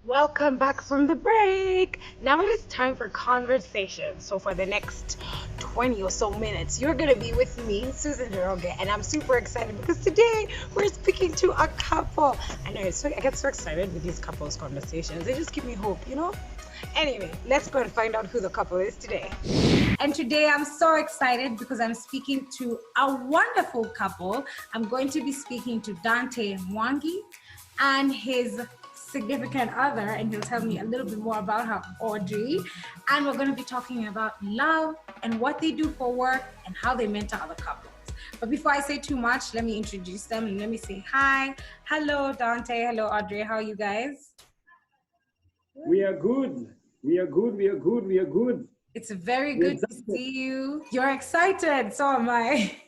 Welcome back from the break. Now it is time for conversation. So for the next 20 or so minutes, you're gonna be with me, Susan Deroga, and I'm super excited because today we're speaking to a couple. I know I get so excited with these couples conversations. They just give me hope. Anyway, let's go and find out who the couple is today. And today I'm so excited because I'm speaking to a wonderful couple. I'm going to be speaking to Dannteh Mwangi and his significant other, and he'll tell me a little bit more about her, Audrey. And we're going to be talking about love and what they do for work and how they mentor other couples. But before I say too much, let me introduce them and let me say hi. Hello, Dannteh. Hello, Audrey. How are you guys? We are good. We are good. We are good. We are good. It's very good to see you. You're excited. So am I.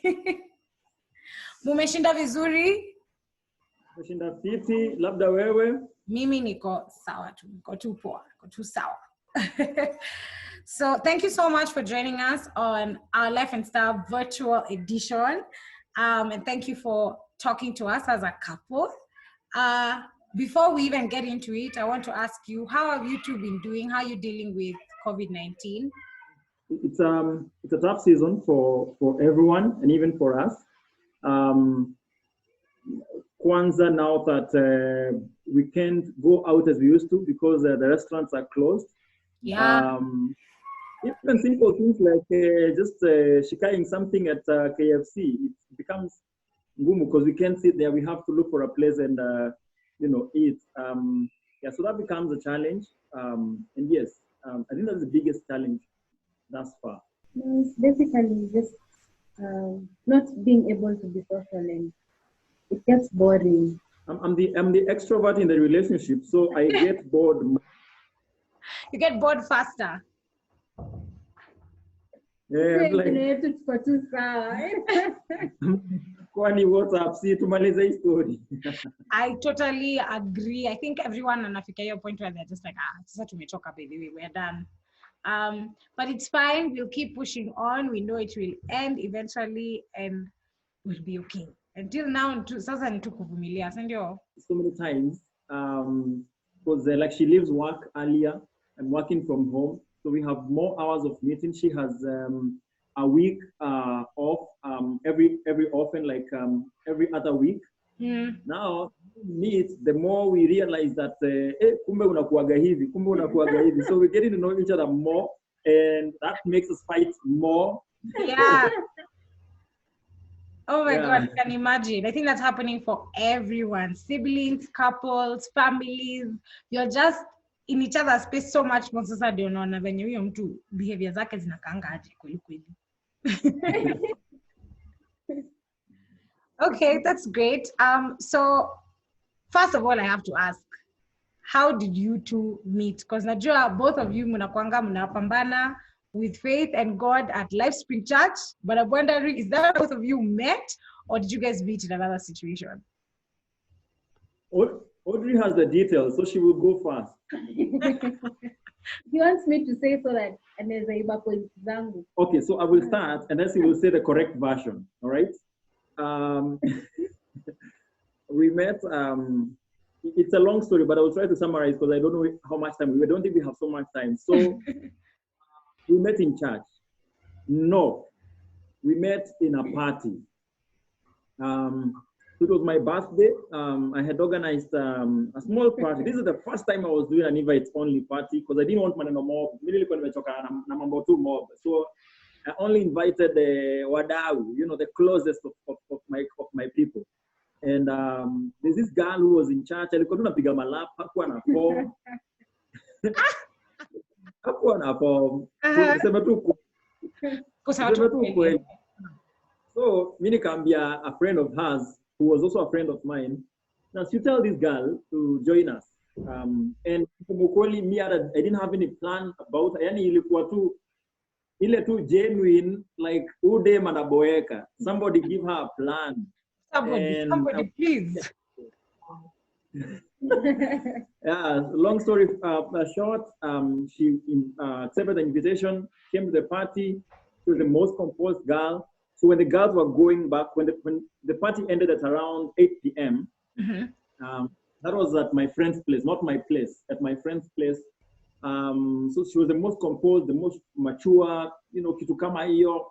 Mumeshinda vizuri? Umeshinda fiti, labda wewe? Mimi niko sawa tu, niko tu poa, niko tu sawa. So thank you so much for joining us on our Life and Style virtual edition. And thank you for talking to us as a couple. Before we even get into it, I want to ask you, how have you two been doing? How are you dealing with COVID-19? It's a tough season for everyone and even for us. Kwanzaa, now that we can't go out as we used to because the restaurants are closed. Yeah. Even simple things like just shikaing something at KFC, it becomes ngumu because we can't sit there. We have to look for a place and eat. Yeah, so that becomes a challenge. And yes, I think that's the biggest challenge thus far. No, it's basically just not being able to be social, and it gets boring. I'm the extrovert in the relationship, so I get bored. You get bored faster. Yeah, like, kwani WhatsApp si tumalize hii story. I totally agree. I think everyone anafika hiyo point where they're just like, sasa tumechoka by the way, we're done. But it's fine. We'll keep pushing on. We know it will end eventually and we'll be okay. Until now, sasa ni tu kuvumilia, si ndio? So many times, because like she leaves work earlier and working from home, so we have more hours of meeting. She has a week off every often, like every other week. Now meet, the more we realize that kumbe unakuaga hivi, kumbe unakuaga hivi. So we're getting to know each other more, and that makes us fight more. Yeah. Oh my God, I can imagine. I think that's happening for everyone. Siblings, couples, families. You're just in each other's space so much more. Sasa ndio unaona venye huyo mtu behavior zake zinakaanga aje kweli kweli. Okay, that's great. So first of all, I have to ask, how did you two meet? Because najua both of you mnakuanga mnapambana with faith and God at Life Spring Church, but I'm wondering, is that both of you met, or did you guys meet in another situation? Audrey has the details, so she will go first. He wants me to say so that anaweza iba points zangu. Okay, so I will start, and then she will say the correct version. All right. We met. It's a long story, but I will try to summarize because I don't know how much time. I don't think we have so much time. So we met in church. No, we met in a party. It was my birthday. I had organized a small party. This is the first time I was doing an invite-only party because I didn't want maneno mob. Nilikuwa nimechoka na mambo tu mob. So I only invited the wadau, the closest of my people. And there's this girl who was in church. Alikuwa tunapiga malap, hakuwa na form. Hakuwa na form. Kusema tu kweli. So mimi nikaambia a friend of hers who was also a friend of mine, now you tell this girl to join us. And kumukoli me, I didn't have any plan about her. Yani ilikuwa tu ile tu genuine, like ude manaboeka. Somebody give her a plan. Somebody please. Yeah, long story short, she accepted the invitation, came to the party. She was the most composed girl. So when the girls were going back, when the party ended at around 8 p.m., That was at my friend's place, not my place, at my friend's place. So she was the most composed, the most mature, kitu kama hiyo.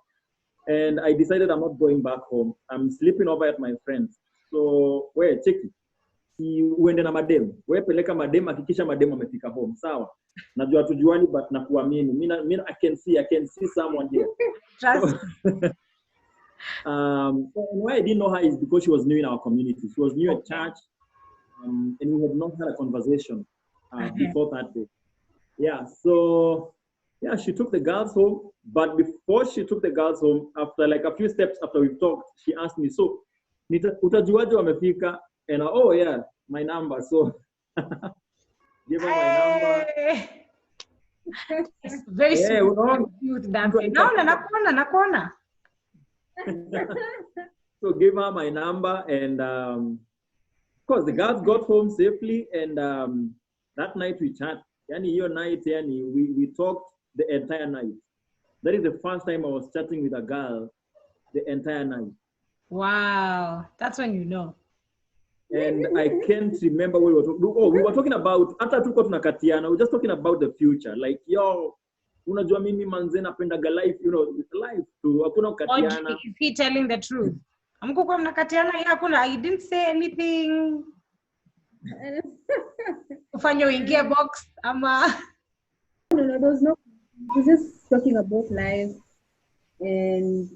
And I decided I'm not going back home. I'm sleeping over at my friend's. So, check it. Uende na madem. Peleka madem, hakikisha madem amefika home. Sawa. Najua tujuani, but nakuamini. Mina, I can see someone here. Trust. So why I didn't know her is because she was new in our community. She was new at church, and we had not had a conversation before that day. Yeah, so yeah, she took the girls home, but before she took the girls home, after like a few steps after we talked, she asked me, so, utajuaje wamefika? And oh yeah, my number. So give her my number. It's very smooth, Dannteh. Nakuona. So give her my number, and of course the girls got home safely, and that night we chat. Your night, we talked the entire night. That is the first time I was chatting with a girl the entire night. Wow, that's when you know. And I can't remember what we were talking. Oh, we were talking about after tuko tunakatiana. We were just talking about the future. Like, yo, unajua mimi manze napendaga life, life tu. Hakuna kukatiana. Is he telling the truth? Amkuwa mnakatiana hakuna. I didn't say anything. Ufanye uingie box ama. No, there was no. We were just talking about life. And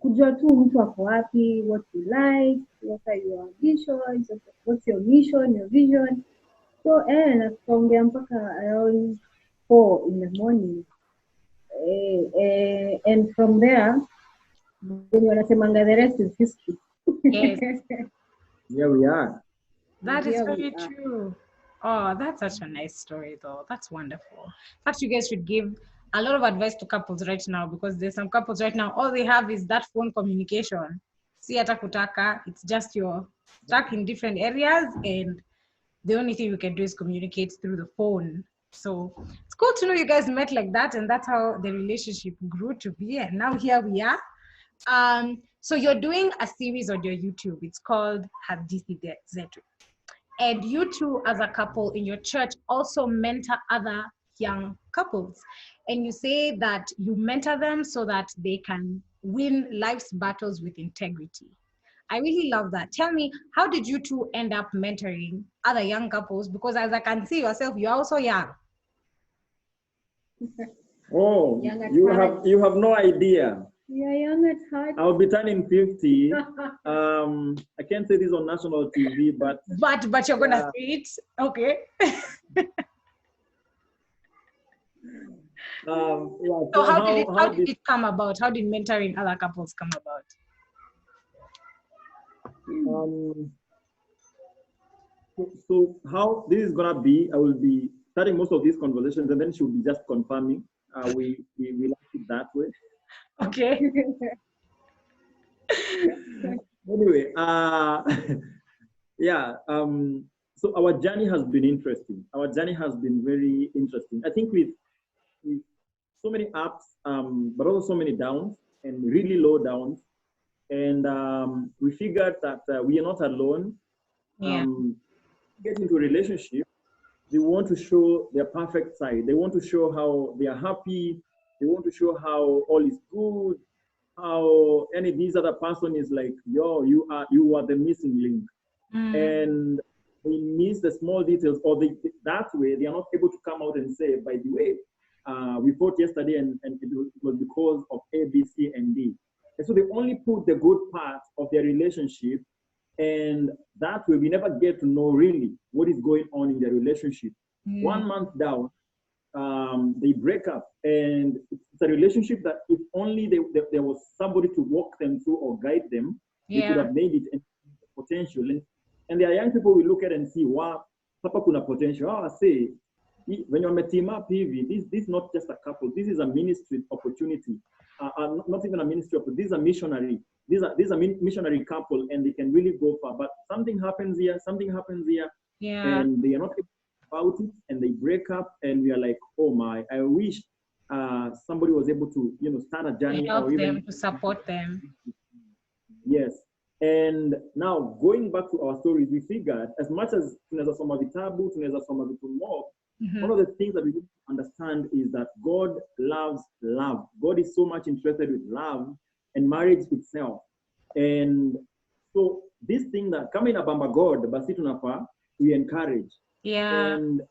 kujua tu mtu ako wapi, what you like, what are your ambitions, what's your mission, your vision. So nakaongea mpaka around 4 in the morning. And from there, when wanasemanga the rest is history. Yes. Here we are. That is very true. Oh, that's such a nice story though. That's wonderful. In fact, you guys should give a lot of advice to couples right now, because there's some couples right now, all they have is that phone communication. Si hata kutaka, it's just you're stuck in different areas and the only thing you can do is communicate through the phone. So it's cool to know you guys met like that, and that's how the relationship grew to be, and now here we are. So you're doing a series on your YouTube. It's called Hadithi Zetu. And you two as a couple in your church also mentor other young couples. And you say that you mentor them so that they can win life's battles with integrity. I really love that. Tell me, how did you two end up mentoring other young couples? Because as I can see yourself, you're also young. Oh, you have no idea. You're young at heart. I'll be turning 50. I can't say this on national TV, but you're gonna say it, okay? So how did it come about? How did mentoring other couples come about? So how this is gonna be? I will be starting most of these conversations, and then she will be just confirming. We like it that way. Okay. Anyway, yeah. So our journey has been interesting. Our journey has been very interesting. I think with so many ups, but also so many downs and really low downs. And we figured that we are not alone. Yeah. Get into a relationship, they want to show their perfect side. They want to show how they are happy. They want to show how all is good. How this other person is like, yo, you are the missing link. And they miss the small details, or that way they are not able to come out and say, by the way, we fought yesterday and it was because of A, B, C, and D. And so they only put the good parts of their relationship, and that way we never get to know really what is going on in their relationship. 1 month down, they break up, and it's a relationship that if only there was somebody to walk them through or guide them, they could have made it and potential. And there are young people we look at and see, wow, papa kuna potential. Oh, I say, when you're a team up, this is not just a couple. This is a ministry opportunity. Not even a ministry opportunity. This is a missionary. These are missionary couple, and they can really go far. But something happens here, and they are not about it, and they break up, and we are like, oh my, I wish somebody was able to, start a journey help or even them, to support them. Yes. And now going back to our stories, we figured as much as tunaweza soma vitabu, tunaweza soma vitu more, one of the things that we need to understand is that God loves love. God is so much interested with love and marriage itself. And so this thing that coming abamba God, basi tunafaa, we encourage. Yeah. And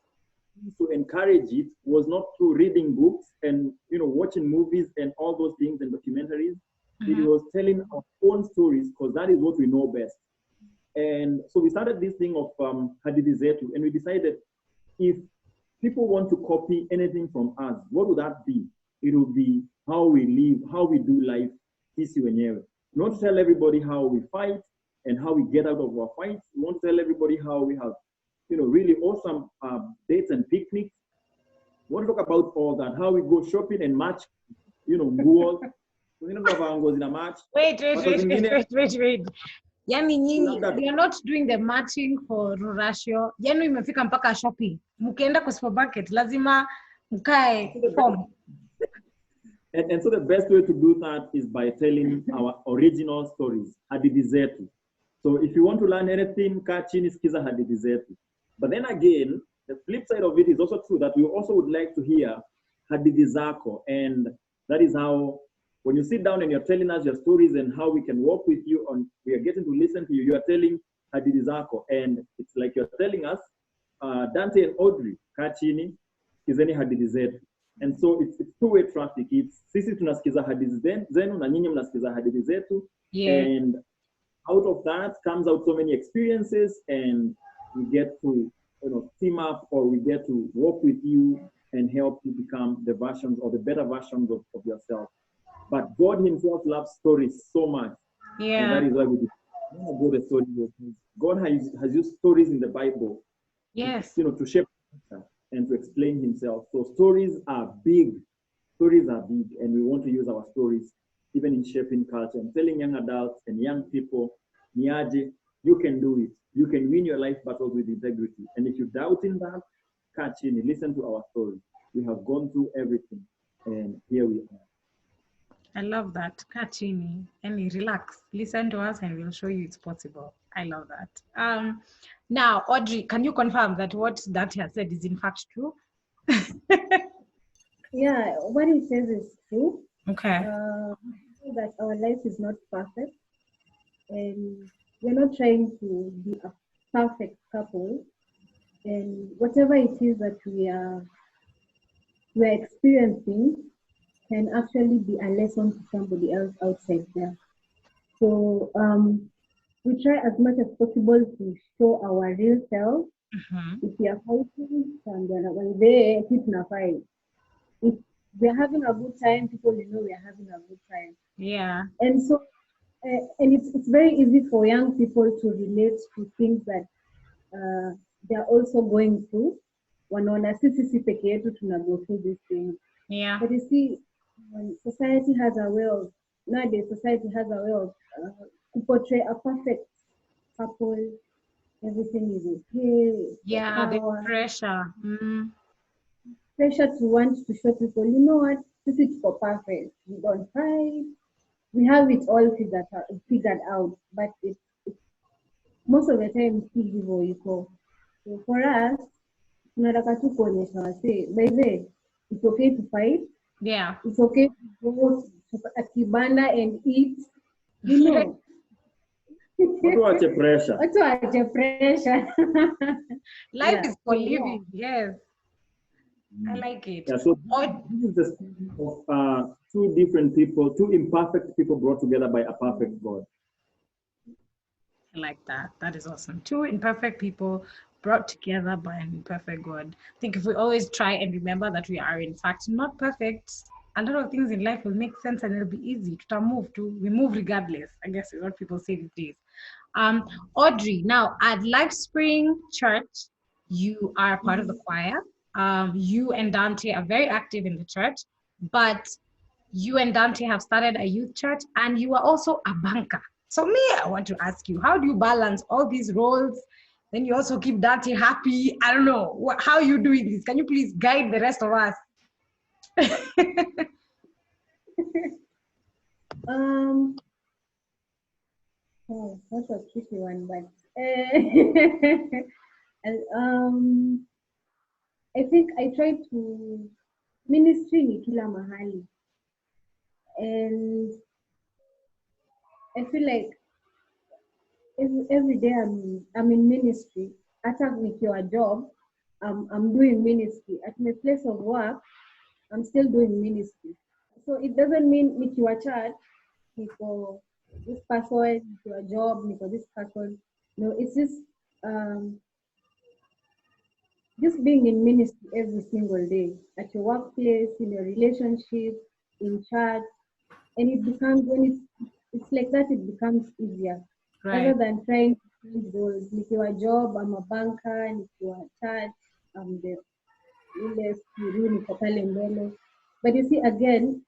to encourage it was not through reading books and watching movies and all those things and documentaries. It was telling our own stories because that is what we know best. And so we started this thing of Hadithi Zetu, and we decided if people want to copy anything from us, what would that be? It would be how we live, how we do life, sisi wenyewe. Not tell everybody how we fight and how we get out of our fights. We want to tell everybody how we have, really awesome dates and picnics. We want to talk about all that, how we go shopping and match, nguo. Wait. Yani nyinyi, we are not doing the matching for Rurashio. Yani imefika mpaka shopping. Mkienda kwa supermarket, lazima mkae form. And so the best way to do that is by telling our original stories, hadithi zetu. So if you want to learn anything, kaa chini sikiza hadithi zetu. But then again, the flip side of it is also true that we also would like to hear hadithi zako. And that is how, when you sit down and you're telling us your stories and how we can work with you, we are getting to listen to you, you are telling hadithi zako. And it's like you're telling us, Dannteh and Audrey, kaa chini, sikizeni hadithi zetu. And so it's two-way traffic. It's sisi tunasikiza hadithi zenu na nyinyi mnasikiza hadithi zetu. Yeah. And out of that comes out so many experiences, and we get to team up, or we get to work with you and help you become the versions or the better versions of yourself. But God himself loves stories so much. Yeah. And that is why we go the story. God has used stories in the Bible. Yes. To shape and to explain himself. So stories are big. Stories are big, and we want to use our stories even in shaping culture and telling young adults and young people, niaje, you can do it. You can win your life battles with integrity. And if you doubt in that, catch in, listen to our story. We have gone through everything, and here we are. I love that. Kachini, and relax. Listen to us, and we'll show you it's possible. I love that. Now, Audrey, can you confirm that what Dantteh has said is in fact true? Yeah, what he says is true. Okay. That our life is not perfect, and we're not trying to be a perfect couple. And whatever it is that we're experiencing can actually be a lesson to somebody else outside there. So we try as much as possible to show our real self. If we are fighting, when they keep in a fight. If we are having a good time, people we are having a good time. Yeah. And so, and it's very easy for young people to relate to things that they are also going through. Wanaona sisi peke yetu tuna go through these things. Yeah. But you see, society has a way of, nowadays society has a way of to portray a perfect couple. Everything is okay. Yeah, the pressure. Pressure to want to show people, you know what, this is for perfect. We don't fight. We have it all figured out. But it's most of the time still hivyo iko. So for us, tunataka tu kuonyesha wase, by the way, it's okay to fight. Yeah. It's okay to go at kibanda and eat. You know. Watu pressure. Life is for living. Yes. I like it. Yeah, so this is the story of two different people, two imperfect people brought together by a perfect God. I like that. That is awesome. Two imperfect people brought together by an imperfect God. I think if we always try and remember that we are in fact not perfect, a lot of things in life will make sense and it'll be easy to we move regardless. I guess is what people say these days. Audrey, now at Life Spring Church, you are part of the choir. You and Dantteh are very active in the church, but you and Dantteh have started a youth church, and you are also a banker. So I want to ask you, how do you balance all these roles? Then you also keep Dantteh happy. I don't know. How are you doing this? Can you please guide the rest of us? Oh, that's a tricky one, but and, I think I try to ministry ni kila mahali, and I feel like every day I'm in ministry. Hata nikiwa job, I'm doing ministry. At my place of work, I'm still doing ministry. So it doesn't mean nikiwa church, niko this person, nikiwa job, niko this person. No, it's just being in ministry every single day, at your workplace, in your relationship, in church, and it becomes when it's like that, it becomes easier rather Right. than trying to change roles. Nikiwa job, I'm a banker. Nikiwa church, I'm the ile spiru niko pale mbele. But you see again,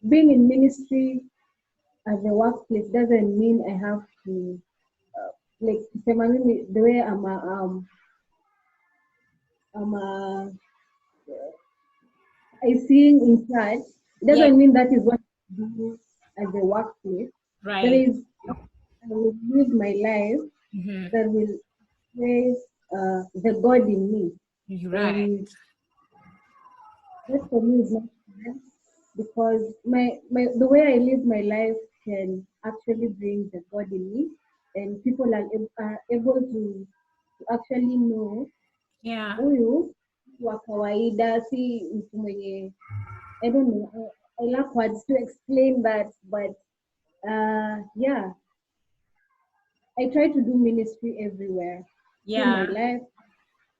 being in ministry as a workplace doesn't mean I have to like kusema mimi the way I'm a I sing in church, it Yeah. doesn't mean that is what I do as a workplace. There Right. is, I will live my life Mm-hmm. that will praise the God in me. You're right. And that for me is not bad because the way I live my life can actually bring the God in me. And people are able to actually know Yeah. huyu wa kawaida si mtu mwenye I don't know. I lack words to explain that, but yeah, I try to do ministry everywhere through my Yeah. life,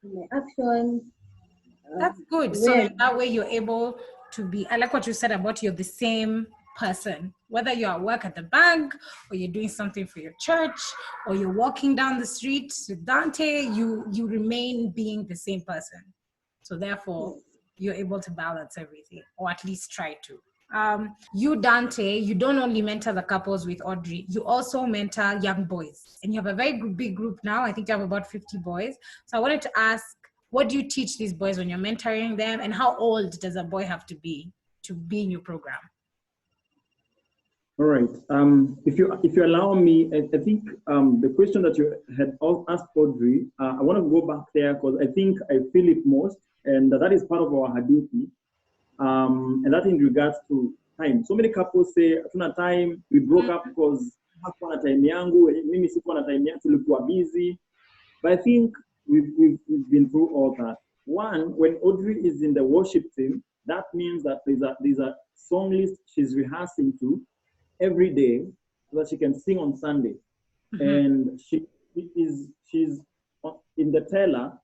through my actions, That's good. the So way in that way, you're able to be. I like what you said about you're the same person, whether you're at work at the bank or you're doing something for your church or you're walking down the street with Dannteh. You remain being the same person. So therefore, you're able to balance everything, or at least try to. You, Dannteh, you don't only mentor the couples with Audrey, you also mentor young boys. And you have a very big group now. I think you have about 50 boys. So I wanted to ask, what do you teach these boys when you're mentoring them? And how old does a boy have to be in your program? All right. If you allow me, I think the question that you had asked Audrey, I want to go back there because I think I feel it most, and that is part of our hadithi, and that in regards to time. So many couples say, "Hatuna time. We broke up because hakuwa na time yangu, mimi sikuwa na time yangu, tulikuwa busy." But I think we've been through all that. One, when Audrey is in the worship team, that means that there's a song list she's rehearsing to every day so that she can sing on Sunday. And she's in the teller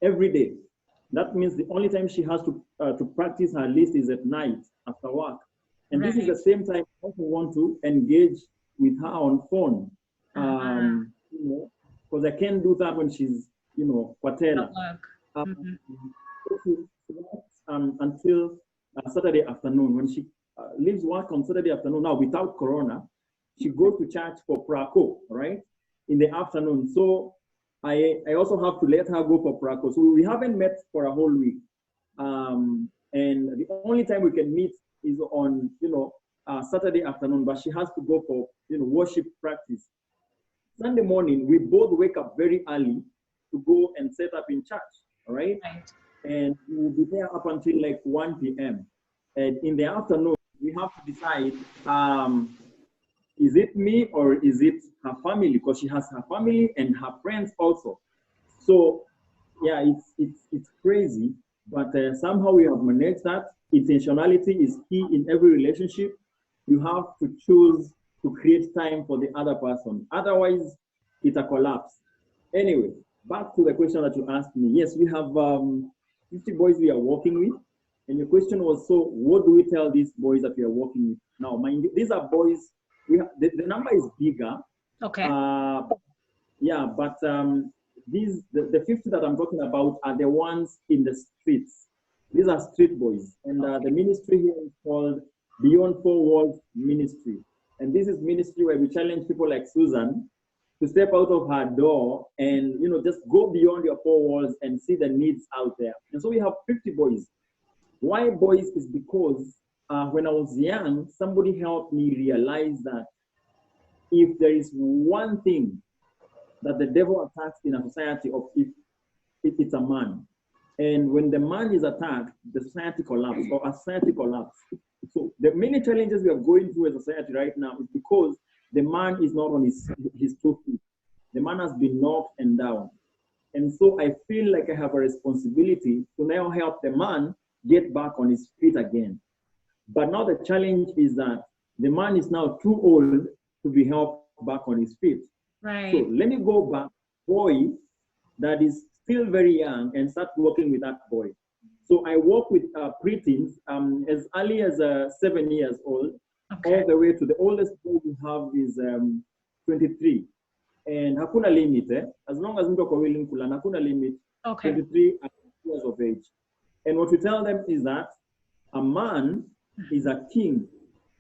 every day. That means the only time she has to practice her list is at night after work. And this is the same time I also want to engage with her on phone. You know, because I can't do that when she's, kwa teller. Until Saturday afternoon. When she leaves work on Saturday afternoon, now without Corona, she goes to church for Praco, right? In the afternoon. So I also have to let her go for Praco. So we haven't met for a whole week. And the only time we can meet is on, Saturday afternoon, but she has to go for, worship practice. Sunday morning, we both wake up very early to go and set up in church, all right? And we will be there up until like 1 p.m. And in the afternoon, we have to decide, is it me or is it her family? Because she has her family and her friends also. So yeah, it's crazy, but somehow we have managed that. Intentionality is key in every relationship. You have to choose to create time for the other person. Otherwise, it's a collapse. Anyway, back to the question that you asked me. Yes, we have 50 boys we are working with. And your question was, so what do we tell these boys that we are working with? Now, mind you, these are boys, the number is bigger. Okay. Yeah, but the 50 that I'm talking about are the ones in the streets. These are street boys. And the ministry here is called Beyond Four Walls Ministry. And this is ministry where we challenge people like Susan to step out of her door and, just go beyond your four walls and see the needs out there. And so we have 50 boys. Why boys is because when I was young, somebody helped me realize that if there is one thing that the devil attacks in a society of if it's a man, and when the man is attacked, the society collapses or a society collapses. So the many challenges we are going through as a society right now is because the man is not on his 2 feet. The man has been knocked and down. And so I feel like I have a responsibility to now help the man get back on his feet again. But now the challenge is that the man is now too old to be helped back on his feet. Right. So let me go back, boy that is still very young, and start working with that boy. So I work with preteens as early as 7 years old, all the way to the oldest boy we have is 23. And hakuna limit, as long as mtu ako willing kulearn, hakuna limit, 23 years of age. And what we tell them is that a man is a king,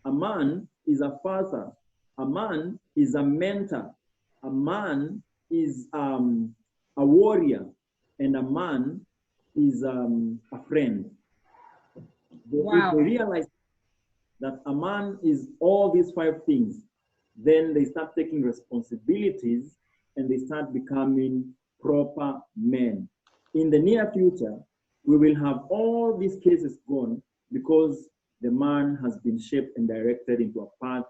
a man is a father, a man is a mentor, a man is a warrior, and a man is a friend. If they realize that a man is all these 5 things, then they start taking responsibilities and they start becoming proper men. In the near future, we will have all these cases gone because the man has been shaped and directed into a path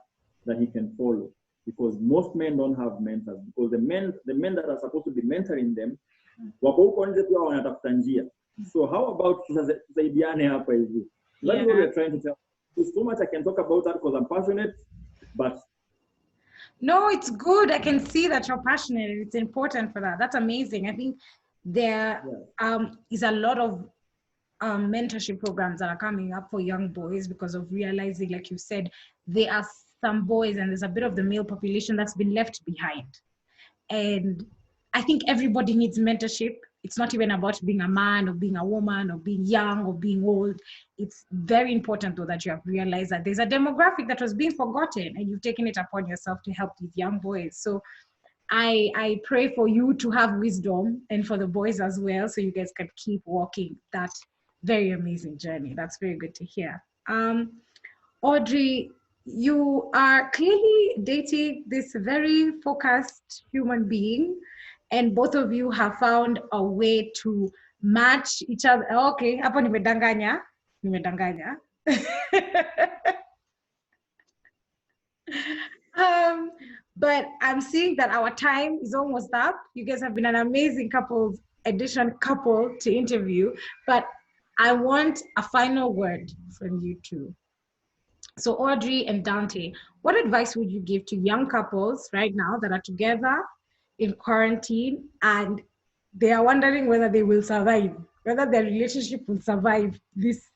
that he can follow. Because most men don't have mentors, because the men that are supposed to be mentoring them, so how about tusaidiane hapa hivi? That's what we're trying to tell. There's so much I can talk about that because I'm passionate, but no, it's good. I can see that you're passionate. It's important for that. That's amazing. I think there is a lot of mentorship programs that are coming up for young boys because of realizing, like you said, there are some boys and there's a bit of the male population that's been left behind. And I think everybody needs mentorship. It's not even about being a man or being a woman or being young or being old. It's very important, though, that you have realized that there's a demographic that was being forgotten and you've taken it upon yourself to help these young boys. So I pray for you to have wisdom and for the boys as well, so you guys can keep walking that very amazing journey. That's very good to hear. Audrey, you are clearly dating this very focused human being, and both of you have found a way to match each other. Okay, hapo nimedanganya. But I'm seeing that our time is almost up. You guys have been an amazing couple to interview, but I want a final word from you two. So Audrey and Dannteh, what advice would you give to young couples right now that are together in quarantine and they are wondering whether they will survive, whether their relationship will survive this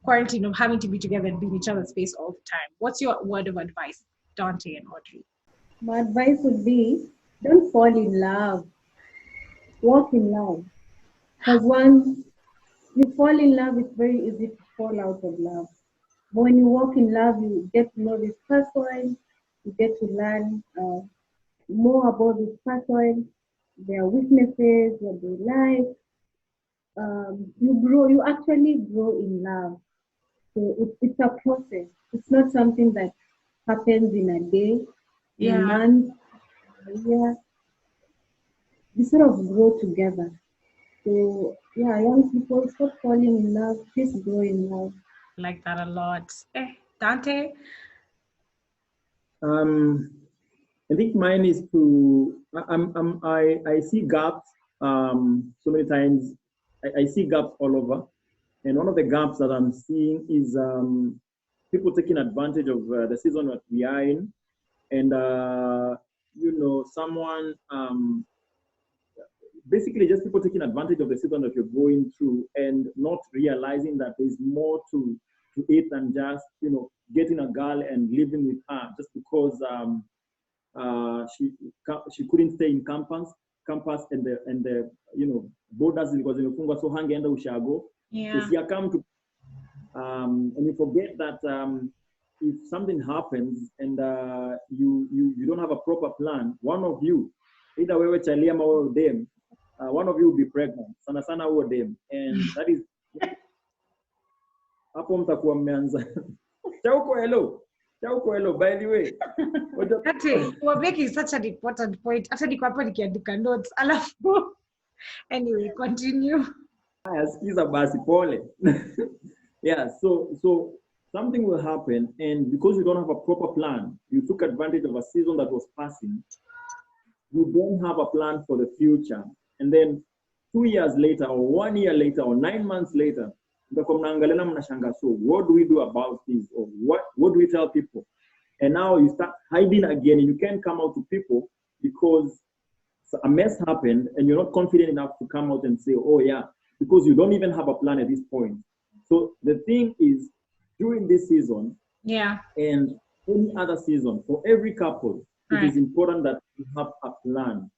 quarantine of having to be together and be in each other's space all the time? What's your word of advice, Dannteh and Audrey? My advice would be, don't fall in love. Walk in love. Because once you fall in love, it's very easy to fall out of love. But when you walk in love, you get to know this person, you get to learn more about this person, their weaknesses, what they like. You actually grow in love. So it's a process. It's not something that happens in a day, in a month, a year. You sort of grow together. So yeah, young people, stop falling in love, please grow in love. I like that a lot. Dannteh? I think mine is I see gaps so many times. I see gaps all over. And one of the gaps that I'm seeing is people taking advantage of the season that we are in. And, someone, basically just people taking advantage of the season that you're going through and not realizing that there's more to it than just, getting a girl and living with her just because she couldn't stay in campus and the borders because zimefungwa, so hangeenda ushago. And you forget that if something happens and you don't have a proper plan, one of you, either wewe chalia ama wewe dem, one of you will be pregnant. Sana sana huo dem, and that is hapo mtakuwa mmeanza. Chauko, hello. Chaukwelo, by the way. Dannteh, you were making such an important point. Hata niko hapa nikiandika notes. Alafu. Anyway, continue. Haya, sikiza basi pole. Yeah, so something will happen, and because you don't have a proper plan, you took advantage of a season that was passing. You don't have a plan for the future, and then 2 years later, or 1 year later, or 9 months later, mtakuwa mnaangalia na mnashangaa, so what do we do about this, or what do we tell people? And now you start hiding again, and you can't come out to people because a mess happened, and you're not confident enough to come out and say, oh yeah, because you don't even have a plan at this point. So the thing is, during this season Yeah. and any other season, for every couple, it is important that you have a plan.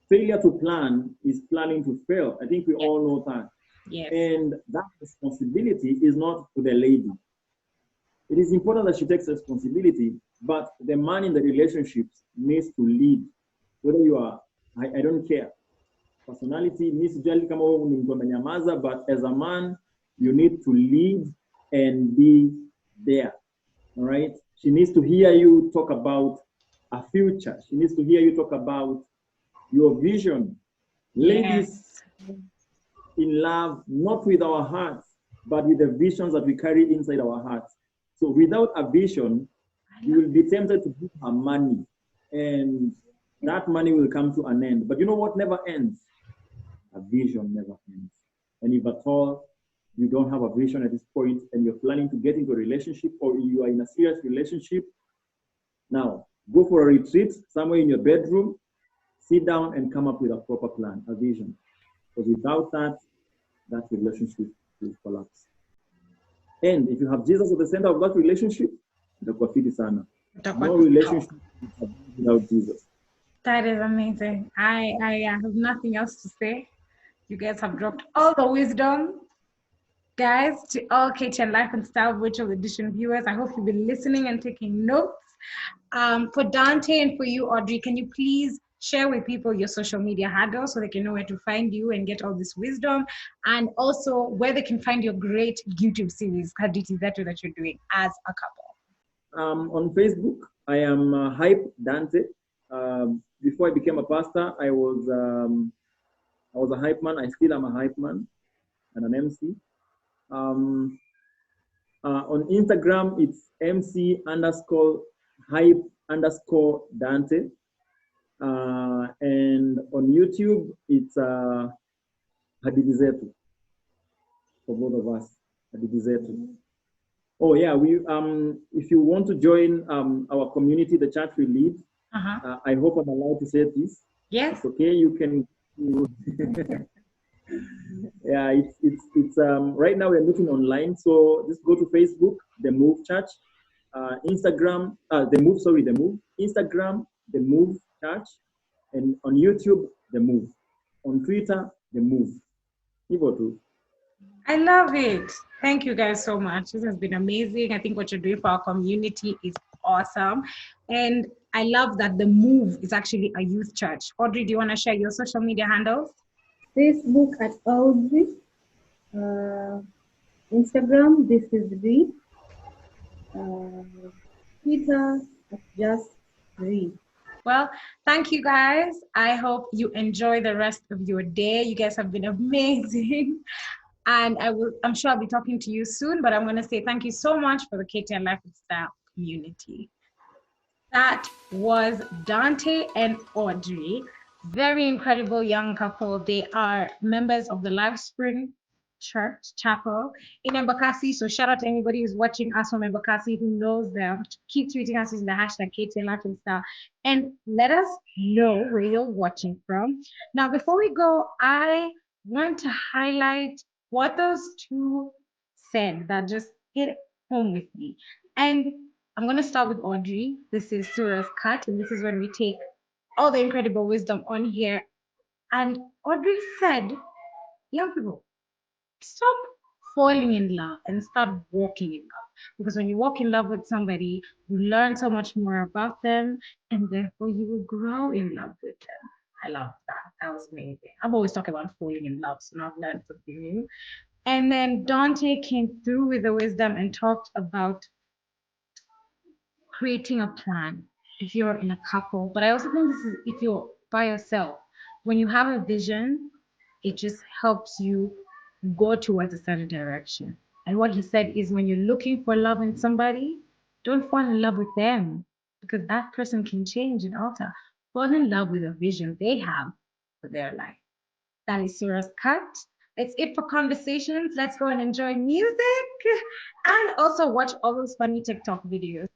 Failure to plan is planning to fail. I think we all know that. Yes. And that responsibility is not to the lady. It is important that she takes responsibility, but the man in the relationship needs to lead. Whether you are, I don't care. Personality, Miss Jelly, but as a man, you need to lead and be there. All right. She needs to hear you talk about a future. She needs to hear you talk about your vision. Ladies in love, not with our hearts, but with the visions that we carry inside our hearts. So without a vision, you will be tempted to give her money, and that money will come to an end. But you know what never ends? A vision never ends. And if at all you don't have a vision at this point and you're planning to get into a relationship, or you are in a serious relationship, now go for a retreat somewhere in your bedroom, sit down and come up with a proper plan, a vision. Because without that, that relationship will collapse. And if you have Jesus at the center of that relationship, no relationship without Jesus. That is amazing. I have nothing else to say. You guys have dropped all the wisdom. Guys, to all KTN Life and Style Virtual Edition viewers, I hope you've been listening and taking notes. For Dannteh and for you, Audrey, can you please share with people your social media handles so they can know where to find you and get all this wisdom, and also where they can find your great YouTube series, Hadithi Zetu, that you're doing as a couple? On Facebook, I am Hype Dannteh. Before I became a pastor, I was a hype man. I still am a hype man and an MC. On Instagram, it's MC underscore hype underscore Dannteh. And on YouTube, it's Hadithi Zetu for both of us. Hadithi Zetu. Oh yeah, we if you want to join our community, the church we lead, I hope I'm allowed to say this. Yes. It's okay, you can. Yeah, it's right now we're looking online, so just go to Facebook, the Move Church, Instagram, the Move, Instagram, the Move Church, and on YouTube, the Move, on Twitter, the Move. I love it. Thank you guys so much. This has been amazing. I think what you're doing for our community is awesome. And I love that the Move is actually a youth church. Audrey, do you want to share your social media handles? Facebook at Audrey, Instagram, this is Ree, Twitter at just Ree. Well, thank you guys. I hope you enjoy the rest of your day. You guys have been amazing. And I'm sure I'll be talking to you soon, but I'm going to say thank you so much for the KTN Life and Style community. That was Dannteh and Audrey. Very incredible young couple. They are members of the Life Spring Church Chapel in Embakasi. So shout out to anybody who's watching us from Embakasi who knows them. Keep tweeting us using the hashtag KTN Life and Style and let us know where you're watching from. Now, before we go, I want to highlight what those two said that just hit home with me. And I'm going to start with Audrey. This is Sura's cut, and this is when we take all the incredible wisdom on here. And Audrey said, young people, stop falling in love and start walking in love. Because when you walk in love with somebody, you learn so much more about them, and therefore you will grow in love with them. I love that. That was amazing. I've always talked about falling in love, so now I've learned something new. And then Dannteh came through with the wisdom and talked about creating a plan if you're in a couple. But I also think this is if you're by yourself. When you have a vision, it just helps you go towards a certain direction. And what he said is when you're looking for love in somebody, don't fall in love with them because that person can change and alter. Fall in love with a vision they have for their life. That is Sura's cut. That's it for conversations. Let's go and enjoy music and also watch all those funny TikTok videos.